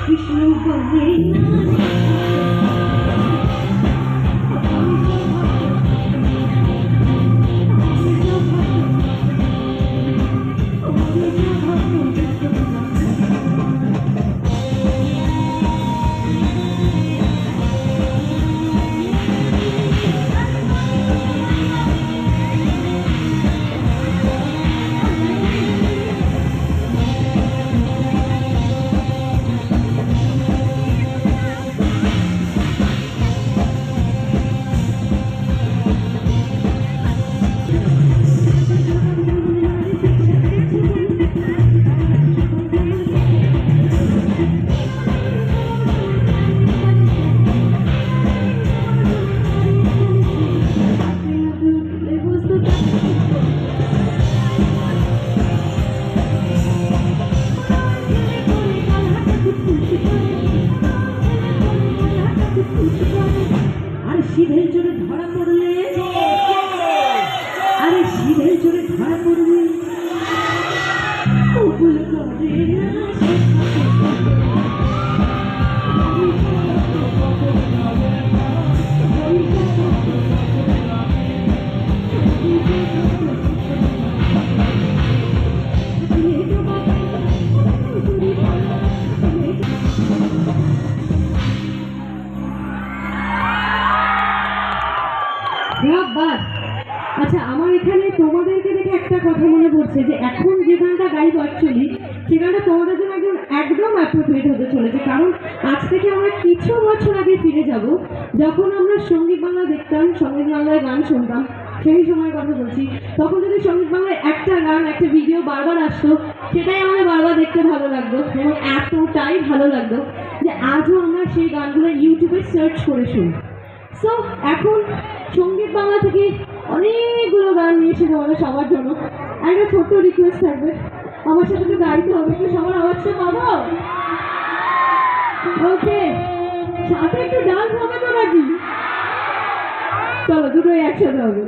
কৃষ্ণ বলে আর শিবের জোরে ধরা পড়লে আরে শিবের জোরে ধরা পড়লে কবুল করে আচ্ছা, আমার এখানে তোমাদেরকে দেখে একটা কথা মনে পড়ছে যে এখন যে গানটা গাইব অ্যাকচুয়ালি সে গানটা তোমাদের জন্য একদম অ্যাপ্রোপ্রিয়েট হতে চলেছে। কারণ আজ থেকে আমরা কিছু বছর আগে ফিরে যাব, যখন আমরা সঙ্গীত বাংলা দেখতাম, সঙ্গীত বাংলায় গান শুনতাম, সেই সময়ের কথা বলছি। তখন যদি সঙ্গীত বাংলায় একটা গান, একটা ভিডিও বারবার আসতো, সেটাই আমাদের বারবার দেখতে ভালো লাগতো এবং এতটাই ভালো লাগতো যে আজও আমরা সেই গানগুলো ইউটিউবে সার্চ করে শুনি। সো এখন সঙ্গীত বাংলা থেকে অনেকগুলো গান নিয়েছে তোমাদের সবার জন্য। একটা ছোট্ট রিকোয়েস্ট থাকবে, আমার সাথে তো গাইতে হবে, একটু সবার আওয়াজটা পাবো? ওকে, সাথে একটু ডান্স হবে তো নাকি? চলো, দুটোই একসাথে হবে।